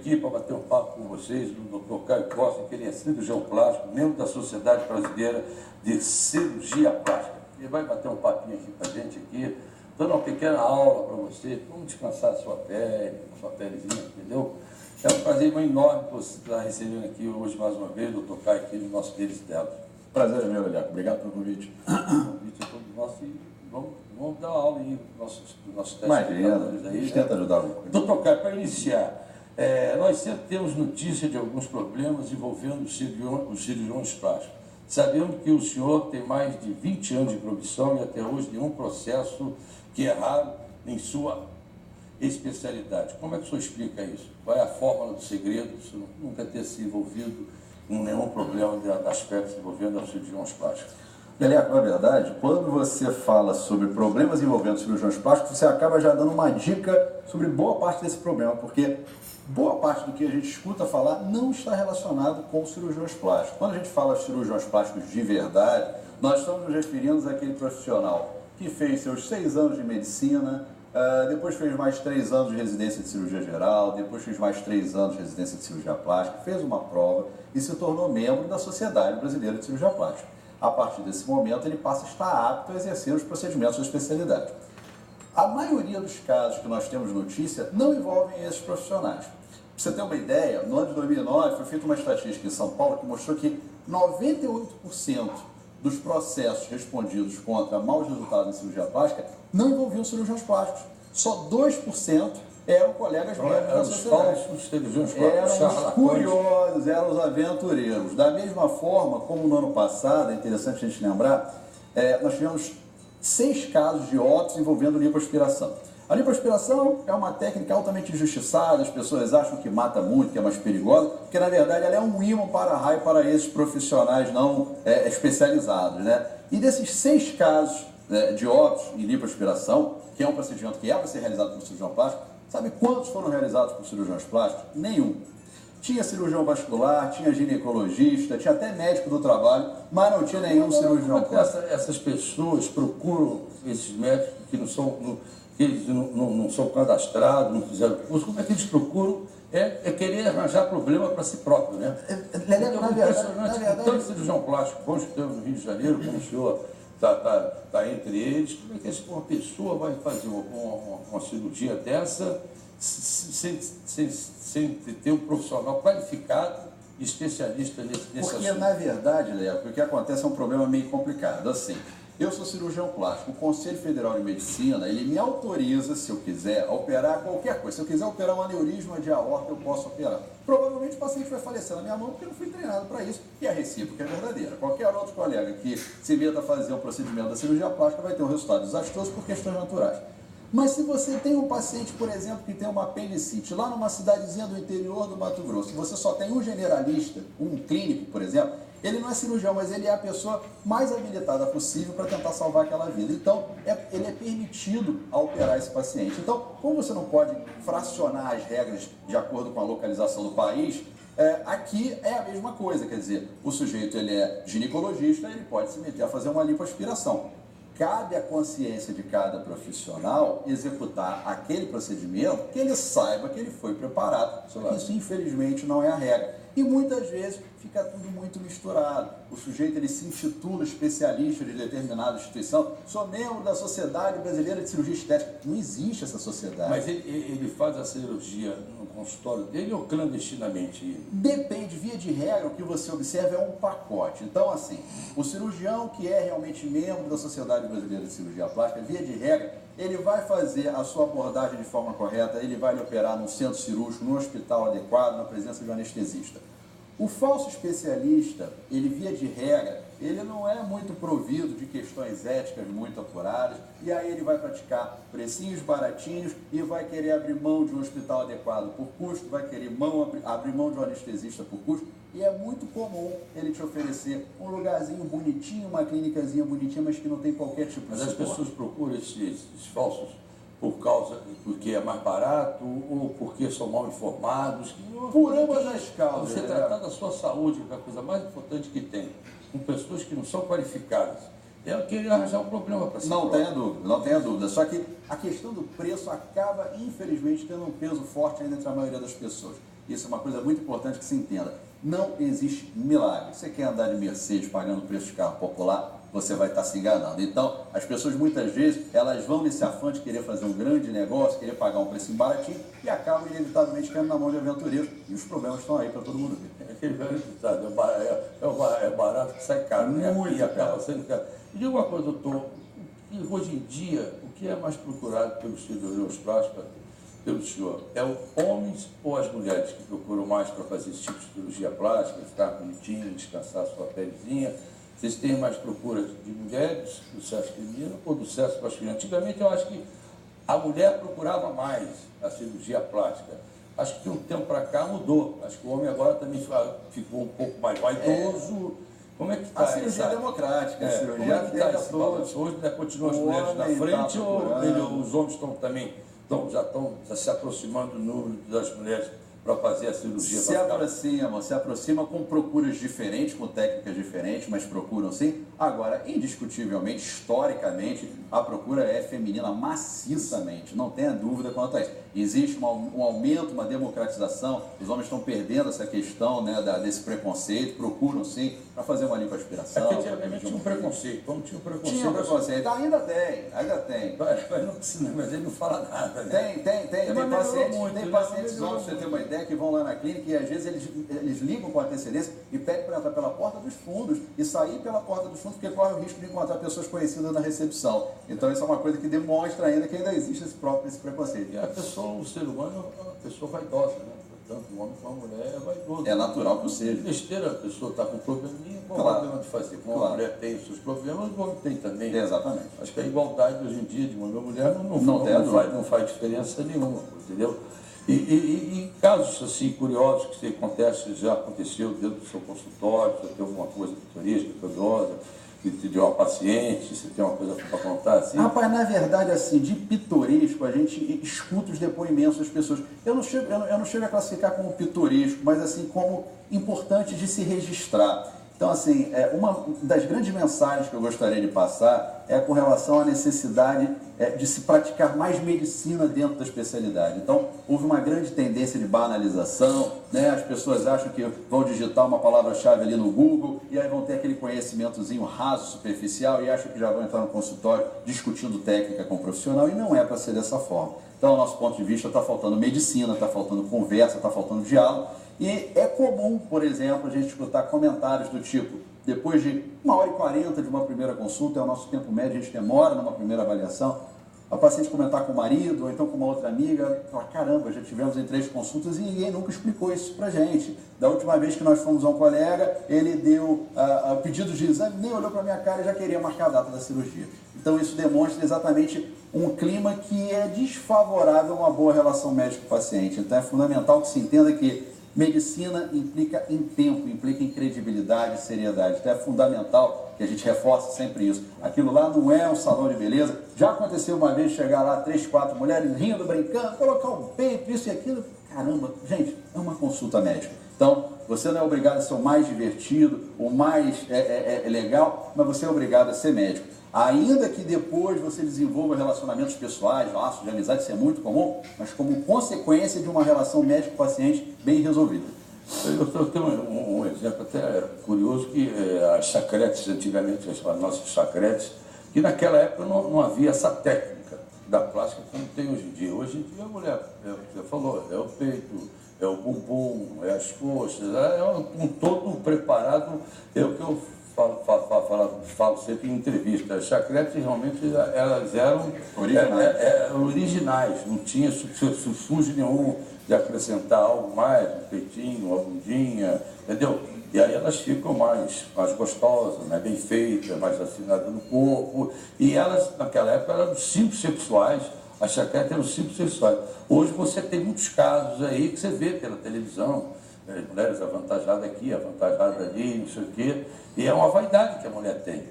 aqui para bater um papo com vocês, do Dr. Caio Costa, que ele é cirurgião plástico, membro da Sociedade Brasileira de Cirurgia Plástica. Ele vai bater um papinho aqui para a gente aqui, dando uma pequena aula para você, como descansar a sua pelezinha, entendeu? É um prazer enorme você estar recebendo aqui hoje mais uma vez, Dr. Caio, aqui no nosso Deles Delas. Prazer é meu, Eliaco. Obrigado pelo convite. O convite é todo nosso e vamos dar uma aula aí dos nossos telespectadores aí. A gente tenta ajudar alguma coisa. Doutor Caio, para iniciar, nós sempre temos notícia de alguns problemas envolvendo os cirurgiões plásticos. Sabemos que o senhor tem mais de 20 anos de profissão e até hoje nenhum processo que é raro em sua especialidade. Como é que o senhor explica isso? Qual é a fórmula do segredo? O senhor nunca ter se envolvido com nenhum problema de aspectos envolvendo os cirurgiões plásticos? Eliaco, na verdade, quando você fala sobre problemas envolvendo cirurgiões plásticos, você acaba já dando uma dica sobre boa parte desse problema, porque boa parte do que a gente escuta falar não está relacionado com cirurgiões plásticos. Quando a gente fala de cirurgiões plásticos de verdade, nós estamos nos referindo àquele profissional que fez seus 6 anos de medicina, depois fez mais 3 anos de residência de cirurgia geral, depois fez mais 3 anos de residência de cirurgia plástica, fez uma prova e se tornou membro da Sociedade Brasileira de Cirurgia Plástica. A partir desse momento, ele passa a estar apto a exercer os procedimentos da especialidade. A maioria dos casos que nós temos notícia não envolvem esses profissionais. Para você ter uma ideia, no ano de 2009 foi feita uma estatística em São Paulo que mostrou que 98% dos processos respondidos contra maus resultados em cirurgia plástica não envolviam cirurgiões plásticos. Só 2% eram colegas membros da sociedade. Eram os curiosos, eram os aventureiros. Da mesma forma, como no ano passado, é interessante a gente lembrar, nós tivemos 6 casos de óbitos envolvendo lipoaspiração. A lipoaspiração é uma técnica altamente injustiçada, as pessoas acham que mata muito, que é mais perigosa, porque na verdade ela é um ímã para-raio para esses profissionais não especializados, né? E desses 6 casos de óbitos em lipoaspiração, que é um procedimento que é para ser realizado por cirurgião plástico, sabe quantos foram realizados por cirurgiões plásticos? Nenhum. Tinha cirurgião vascular, tinha ginecologista, tinha até médico do trabalho, mas não tinha nenhum cirurgião plástico. Essas pessoas procuram esses médicos que não são cadastrados, não fizeram curso, como é que eles procuram? É querer arranjar problema para si próprio, né? Na verdade, tanto cirurgião plástico, bons que temos no Rio de Janeiro, como o senhor está entre eles, como é que uma pessoa vai fazer uma cirurgia dessa sem ter um profissional qualificado e especialista nesse assunto? Porque, na verdade, Léo, o que acontece é um problema meio complicado. Assim, eu sou cirurgião plástico, o Conselho Federal de Medicina, ele me autoriza, se eu quiser, a operar qualquer coisa. Se eu quiser operar um aneurisma de aorta, eu posso operar. Provavelmente o paciente vai falecer na minha mão porque eu não fui treinado para isso, e a recíproca é verdadeira. Qualquer outro colega que se meta a fazer o procedimento da cirurgia plástica vai ter um resultado desastroso por questões naturais. Mas se você tem um paciente, por exemplo, que tem uma apendicite, lá numa cidadezinha do interior do Mato Grosso, você só tem um generalista, um clínico, por exemplo, ele não é cirurgião, mas ele é a pessoa mais habilitada possível para tentar salvar aquela vida. Então, ele é permitido a operar esse paciente. Então, como você não pode fracionar as regras de acordo com a localização do país, aqui é a mesma coisa. Quer dizer, o sujeito ele é ginecologista, ele pode se meter a fazer uma lipoaspiração. Cabe à consciência de cada profissional executar aquele procedimento que ele saiba que ele foi preparado. Só que isso, infelizmente, não é a regra. E muitas vezes fica tudo muito misturado. O sujeito ele se intitula especialista de determinada instituição, sou membro da Sociedade Brasileira de Cirurgia Estética. Não existe essa sociedade. Mas ele faz a cirurgia no consultório dele ou clandestinamente? Depende, via de regra, o que você observa é um pacote. Então, assim, o cirurgião que é realmente membro da Sociedade Brasileira de Cirurgia Plástica, via de regra, ele vai fazer a sua abordagem de forma correta, ele vai lhe operar num centro cirúrgico, num hospital adequado, na presença de um anestesista. O falso especialista, ele via de regra, ele não é muito provido de questões éticas muito apuradas, e aí ele vai praticar precinhos baratinhos e vai querer abrir mão de um hospital adequado por custo, vai querer abrir mão de um anestesista por custo, e é muito comum ele te oferecer um lugarzinho bonitinho, uma clínicazinha bonitinha, mas que não tem qualquer tipo de suporte. Mas as pessoas procuram esses falsos porque é mais barato ou porque são mal informados? Por ambas as causas. Você tratar da sua saúde, que é a coisa mais importante que tem, com pessoas que não são qualificadas, é querer arranjar um problema para si. Não tenha dúvida. Só que a questão do preço acaba, infelizmente, tendo um peso forte ainda entre a maioria das pessoas. Isso é uma coisa muito importante que se entenda. Não existe milagre. Você quer andar de Mercedes pagando o preço de carro popular, você vai estar se enganando. Então, as pessoas muitas vezes, elas vão nesse afã de querer fazer um grande negócio, querer pagar um preço baratinho e acabam inevitavelmente caindo na mão de aventureiros. E os problemas estão aí para todo mundo ver. É aquele velho ditado, é barato que sai caro, né? Muito E acaba caro. sendo caro. E diga uma coisa, doutor, hoje em dia, o que é mais procurado pelos cirurgiões plásticos, pelo senhor, é os homens ou as mulheres que procuram mais para fazer esse tipo de cirurgia plástica, ficar bonitinho, descansar a sua pelezinha? Vocês têm mais procura de mulheres do sexo feminino ou do sexo masculino? Antigamente eu acho que a mulher procurava mais a cirurgia plástica. Acho que de um tempo para cá mudou. Acho que o homem agora também ficou um pouco mais vaidoso. Como é que está A cirurgia democrática, a cirurgia como é que está esse todos. balanço? Hoje, né, continuam as O mulheres na homem frente tá ou procurando. os homens já estão se aproximando do número das mulheres para fazer a cirurgia? Se aproxima com procuras diferentes, com técnicas diferentes, mas procuram sim. Agora, indiscutivelmente, historicamente, a procura é feminina maciçamente, não tenha dúvida quanto a isso. Existe um aumento, uma democratização, os homens estão perdendo essa questão, né, desse preconceito, procuram sim para fazer uma lipoaspiração. É que antigamente tinha um preconceito, como tinha um preconceito. Tinha um preconceito, ainda tem. Mas não precisa, mas ele não fala nada, né? Tem Mas pacientes, melhorou muito, tem né? pacientes Melhorou homens, pra você ter muito. uma ideia, que vão lá na clínica e às vezes eles ligam com antecedência e pedem para entrar pela porta dos fundos e sair pela porta dos fundos, porque corre o risco de encontrar pessoas conhecidas na recepção. Então isso é uma coisa que demonstra ainda que ainda existe esse preconceito. E a pessoa, o ser humano, é uma pessoa vaidosa, né? Tanto um homem como uma mulher é vaidoso. É natural que seja. Besteira, a pessoa está com um probleminha, qual é o Claro. problema de fazer? Como a Claro. mulher tem os seus problemas, o homem tem também. Exatamente. Acho que a igualdade hoje em dia de homem e mulher não faz diferença nenhuma, entendeu? E casos assim curiosos que acontece, já aconteceu dentro do seu consultório, você tem alguma coisa pitoresca, curiosa, de uma paciente, você tem uma coisa para contar assim? Rapaz, na verdade, assim, de pitoresco, a gente escuta os depoimentos das pessoas. Eu não chego a classificar como pitoresco, mas assim, como importante de se registrar. Então, assim, uma das grandes mensagens que eu gostaria de passar é com relação à necessidade de se praticar mais medicina dentro da especialidade. Então, houve uma grande tendência de banalização, né? As pessoas acham que vão digitar uma palavra-chave ali no Google e aí vão ter aquele conhecimentozinho raso, superficial e acham que já vão entrar no consultório discutindo técnica com o profissional e não é para ser dessa forma. Então, ao nosso ponto de vista, está faltando medicina, está faltando conversa, está faltando diálogo. E é comum, por exemplo, a gente escutar comentários do tipo, depois de 1h40 de uma primeira consulta, é o nosso tempo médio, a gente demora numa primeira avaliação, a paciente comentar com o marido ou então com uma outra amiga, falar, caramba, já tivemos em 3 consultas e ninguém nunca explicou isso pra gente. Da última vez que nós fomos a um colega, ele deu pedido de exame, nem olhou pra minha cara e já queria marcar a data da cirurgia. Então isso demonstra exatamente um clima que é desfavorável a uma boa relação médico-paciente. Então é fundamental que se entenda que medicina implica em tempo, implica em credibilidade, seriedade. Então é fundamental que a gente reforce sempre isso. Aquilo lá não é um salão de beleza. Já aconteceu uma vez chegar lá 3, 4 mulheres rindo, brincando, colocar o peito, isso e aquilo. Caramba, gente, é uma consulta médica. Então, você não é obrigado a ser o mais divertido, o mais legal, mas você é obrigado a ser médico. Ainda que depois você desenvolva relacionamentos pessoais, laços de amizade, isso é muito comum, mas como consequência de uma relação médico-paciente bem resolvida. Eu tenho um exemplo até curioso, que as chacretes, antigamente, as nossas chacretes, que naquela época não havia essa técnica da plástica como tem hoje em dia. Hoje em dia a mulher, você falou, é o peito, é o bumbum, é as coxas, é um todo preparado, é o que eu falo sempre em entrevista. As chacretes realmente elas eram originais, não tinha subterfúgio nenhum de acrescentar algo mais, um peitinho, uma bundinha, entendeu? E aí elas ficam mais gostosas, né? Bem feitas, mais afinadas no corpo. E elas, naquela época, eram símbolos sexuais. As chacretes eram símbolos sexuais. Hoje você tem muitos casos aí que você vê pela televisão, mulheres avantajadas aqui, avantajadas ali, não sei o quê. E é uma vaidade que a mulher tem,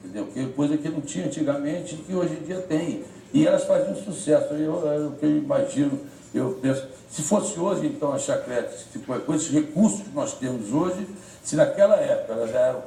entendeu? Que coisa que não tinha antigamente e que hoje em dia tem. E elas faziam sucesso. Eu imagino, eu penso, se fosse hoje, então, as chacretes, com esses recursos que nós temos hoje, se naquela época elas já eram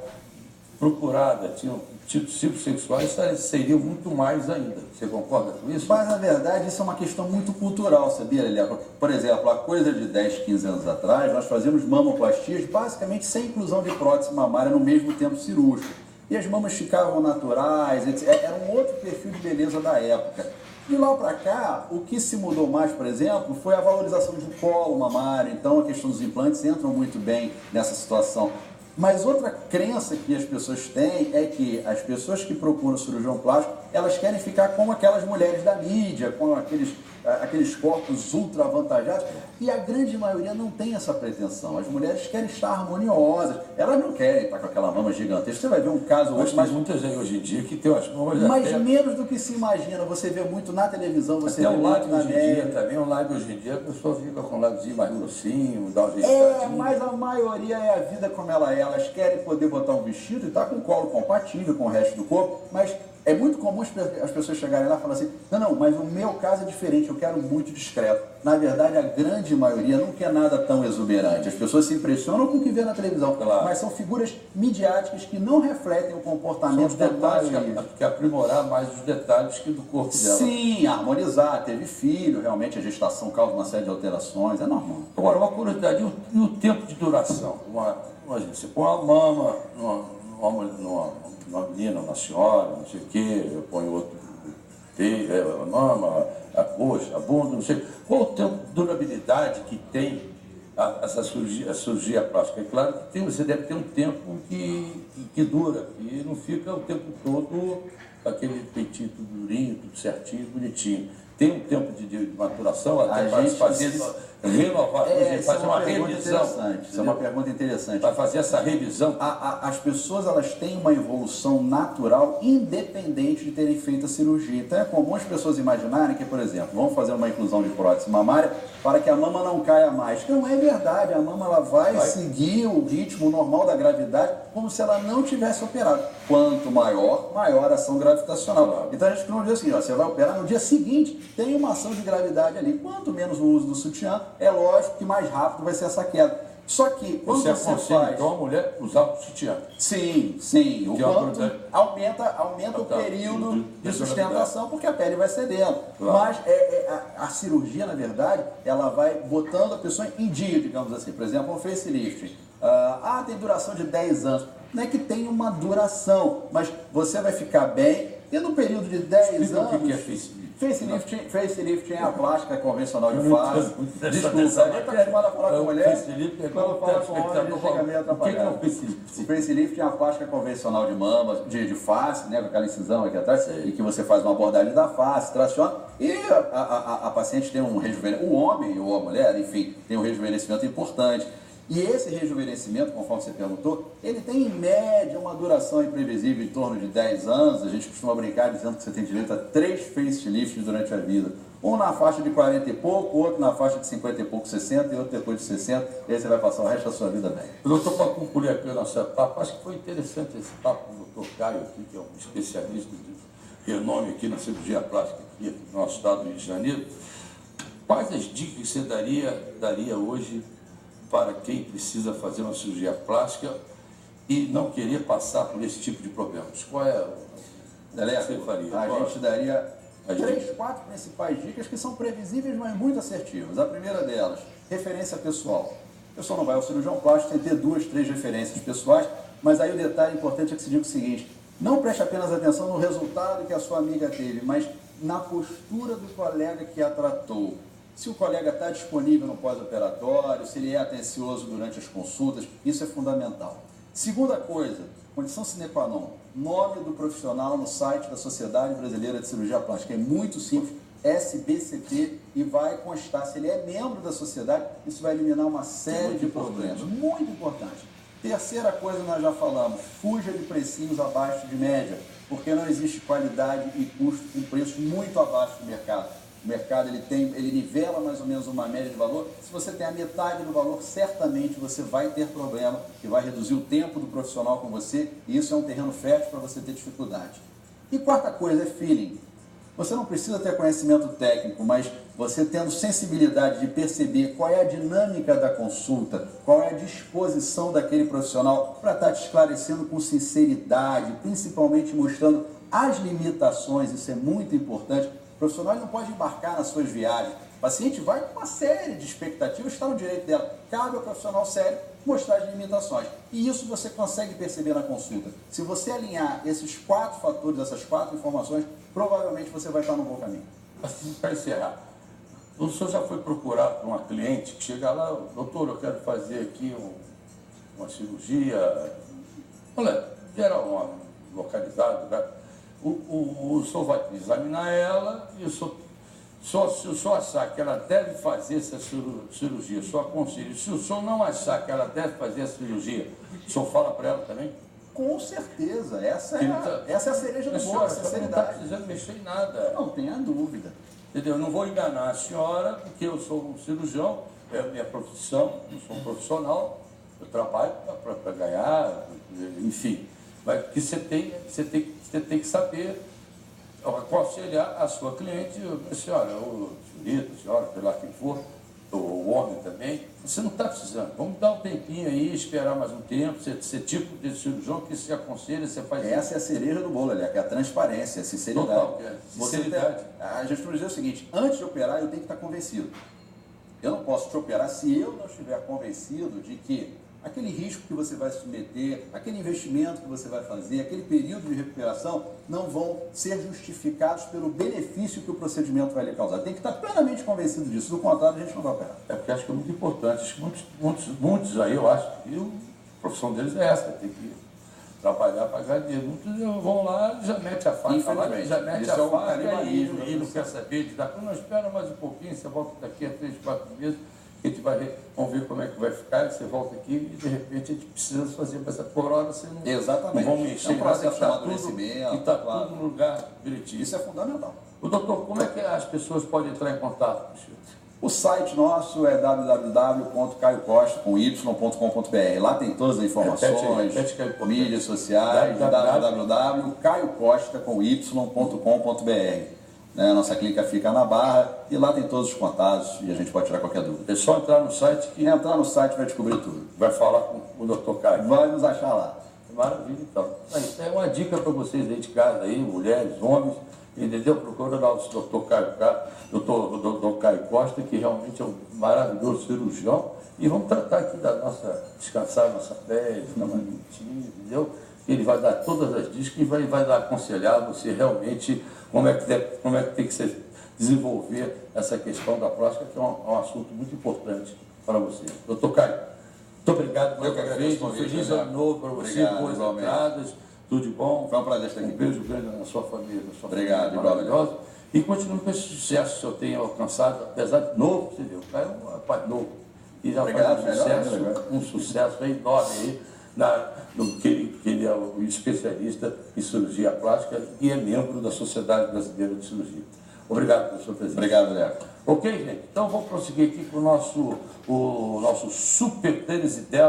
procurada, tinham tipos sexuais, seriam muito mais ainda. Você concorda com isso? Mas, na verdade, isso é uma questão muito cultural, sabia, Lilian? Por exemplo, há coisa de 10, 15 anos atrás, nós fazíamos mamoplastias basicamente sem inclusão de prótese mamária no mesmo tempo cirúrgico. E as mamas ficavam naturais, etc. Era um outro perfil de beleza da época. De lá para cá, o que se mudou mais, por exemplo, foi a valorização de um colo mamário. Então, a questão dos implantes entram muito bem nessa situação. Mas outra crença que as pessoas têm é que as pessoas que procuram cirurgião plástico, elas querem ficar como aquelas mulheres da mídia, com aqueles corpos ultra avantajados, e a grande maioria não tem essa pretensão. As mulheres querem estar harmoniosas, elas não querem estar com aquela mama gigantesca. Você vai ver um caso hoje, mas muitas aí hoje em dia que tem umas mamas mas até menos do que se imagina. Você vê muito na televisão, você vê muito na média. Também um lábio hoje em dia, a pessoa fica com o lábiozinho mais grossinho, dá um jeito. Mas a maioria é a vida como ela é. Elas querem poder botar um vestido e estar com o colo compatível com o resto do corpo, mas é muito comum as pessoas chegarem lá e falarem assim, não, mas o meu caso é diferente, eu quero muito discreto. Na verdade, a grande maioria não quer nada tão exuberante. As pessoas se impressionam com o que vê na televisão, claro, mas são figuras midiáticas que não refletem o comportamento da maioria. Que aprimorar mais os detalhes que do corpo dela. Sim, harmonizar, teve filho, realmente a gestação causa uma série de alterações, é normal. Agora, uma curiosidade, e o tempo de duração? Imagina, você põe uma mama numa menina, uma senhora, não sei o quê, eu ponho outro, a mama, a coxa, a bunda, não sei. Qual o tempo de durabilidade que tem essa cirurgia plástica? É claro que você deve ter um tempo que dura, e não fica o tempo todo aquele peitinho tudo durinho, tudo certinho, bonitinho. Tem um tempo de maturação até para fazer renovar, fazer uma revisão. Isso é uma pergunta interessante. Para fazer essa revisão. As pessoas elas têm uma evolução natural independente de terem feito a cirurgia. Então é comum as pessoas imaginarem que, por exemplo, vamos fazer uma inclusão de prótese mamária para que a mama não caia mais. Não é verdade, a mama ela vai seguir o ritmo normal da gravidade como se ela não tivesse operado. Quanto maior a ação gravitacional. Então a gente não diz assim, ó, você vai operar no dia seguinte, tem uma ação de gravidade ali. Quanto menos o uso do sutiã, é lógico que mais rápido vai ser essa queda. Só que quando você faz... então a mulher usar o sutiã. Sim. O quanto aumenta o período de sustentação, porque a pele vai cedendo. Claro. Mas a cirurgia, na verdade, ela vai botando a pessoa em dia, digamos assim. Por exemplo, um facelift. Tem duração de 10 anos. Não é que tem uma duração, mas você vai ficar bem. E no período de 10 anos... O que é facelift? Facelift é a plástica convencional de face. Desculpa, ele está acostumado a falar com mulher. Quando fala com homem, ele fica meio atrapalhado. O que é o facelift? O facelift é a plástica convencional de mama, de face, né, com aquela incisão aqui atrás, e que você faz uma abordagem da face, traciona, e a paciente tem um rejuvenescimento. O homem ou a mulher, enfim, tem um rejuvenescimento importante. E esse rejuvenescimento, conforme você perguntou, ele tem em média uma duração imprevisível em torno de 10 anos. A gente costuma brincar dizendo que você tem direito a 3 facelifts durante a vida. Um na faixa de 40 e pouco, outro na faixa de 50 e pouco, 60, e outro depois de 60, e aí você vai passar o resto da sua vida bem. Doutor, para concluir aqui o nosso papo, acho que foi interessante esse papo com o doutor Caio aqui, que é um especialista de renome aqui na cirurgia plástica aqui no nosso estado do Rio de Janeiro. Quais as dicas que você daria hoje para quem precisa fazer uma cirurgia plástica e não querer passar por esse tipo de problemas? Qual é o que você faria? A gente daria 3, 4 principais dicas que são previsíveis, mas muito assertivas. A primeira delas, referência pessoal. A pessoa não vai ao cirurgião plástico sem ter 2, 3 referências pessoais, mas aí o detalhe importante é que se diga o seguinte, não preste apenas atenção no resultado que a sua amiga teve, mas na postura do colega que a tratou. Se o colega está disponível no pós-operatório, se ele é atencioso durante as consultas, isso é fundamental. Segunda coisa, condição sine qua non, nome do profissional no site da Sociedade Brasileira de Cirurgia Plástica. É muito simples, SBCP, e vai constar, se ele é membro da sociedade, isso vai eliminar uma série de problemas. Muito importante. Terceira coisa, nós já falamos, fuja de precinhos abaixo de média, porque não existe qualidade e custo com preços muito abaixo do mercado. O mercado ele nivela mais ou menos uma média de valor. Se você tem a metade do valor, certamente você vai ter problema e vai reduzir o tempo do profissional com você, e isso é um terreno fértil para você ter dificuldade. E quarta coisa é feeling. Você não precisa ter conhecimento técnico, mas você tendo sensibilidade de perceber qual é a dinâmica da consulta, qual é a disposição daquele profissional para estar te esclarecendo com sinceridade, principalmente mostrando as limitações, isso é muito importante. O profissional não pode embarcar nas suas viagens. O paciente vai com uma série de expectativas, está no direito dela. Cabe ao profissional sério mostrar as limitações. E isso você consegue perceber na consulta. Se você alinhar esses 4 fatores, essas 4 informações, provavelmente você vai estar no bom caminho. Assim, para encerrar, o senhor já foi procurado por uma cliente que chega lá, doutor, eu quero fazer aqui uma cirurgia, olha, geral, uma localizada, né? O senhor vai examinar ela e se o senhor achar que ela deve fazer essa cirurgia, o senhor aconselha. Se o senhor não achar que ela deve fazer a cirurgia, o senhor fala para ela também? Com certeza, essa é a cereja do bolo, a sinceridade. Não está precisando mexer em nada. Não tenha dúvida. Entendeu? Eu não vou enganar a senhora, porque eu sou um cirurgião, é a minha profissão, eu sou um profissional, eu trabalho para ganhar, enfim. Mas que você tem que saber aconselhar a sua cliente, a senhora, ou a senhora, sei lá quem for, o homem também, você não está precisando, vamos dar um tempinho aí, esperar mais um tempo, ser tipo de cirurgião que se aconselha, você faz Essa é a cereja do bolo, que é a transparência, a sinceridade. Total, sinceridade. A gente dizer o seguinte, antes de operar eu tenho que estar convencido. Eu não posso te operar se eu não estiver convencido de que aquele risco que você vai submeter, aquele investimento que você vai fazer, aquele período de recuperação não vão ser justificados pelo benefício que o procedimento vai lhe causar. Tem que estar plenamente convencido disso, do contrário a gente não vai operar. É porque acho que é muito importante. Acho que muitos aí, eu acho que a profissão deles é essa, tem que trabalhar para ganhar dinheiro. Muitos vão lá, já mete a faca, já mete a faca e não quer saber de dar. Não, espera mais um pouquinho, você volta daqui a 3, 4 meses. Vamos ver como é que vai ficar, você volta aqui e de repente a gente precisa fazer, mas por hora você não, exatamente. Não vamos mexer, é um processo de amadurecimento, que está tudo no lugar direitinho. Isso é fundamental. O doutor, como é que as pessoas podem entrar em contato com o senhor? O site nosso é www.caiocosta.com.br. Lá tem todas as informações, mídias sociais, www.caiocosta.com.br. Né? Nossa clínica fica na Barra e lá tem todos os contatos e a gente pode tirar qualquer dúvida. É só entrar no site que... Entrar no site vai descobrir tudo. Vai falar com o doutor Caio. Vai nos achar lá. Maravilha, então. É uma dica para vocês aí de casa, aí, mulheres, homens, entendeu? Procura lá o doutor Caio Costa, que realmente é um maravilhoso cirurgião. E vamos tratar aqui descansar a nossa pele, ficar mais bonitinho, entendeu? Ele vai dar todas as dicas e vai dar aconselhar você realmente como é que tem que se desenvolver essa questão da próstata, que é um assunto muito importante para você. Doutor Caio, muito obrigado mais uma vez. Um feliz ano novo para você, boas entradas, tudo de bom. Foi um prazer estar aqui. Um beijo grande na sua família, obrigado, maravilhosa. E continue com esse sucesso que o senhor tem alcançado, apesar de novo, você viu, o Caio é um rapaz novo. E já faz um sucesso enorme aí. Que ele é o especialista em cirurgia plástica e é membro da Sociedade Brasileira de Cirurgia. Obrigado pela sua presença. Obrigado, Léo. Ok, gente? Então vamos prosseguir aqui com o nosso super tênis ideal.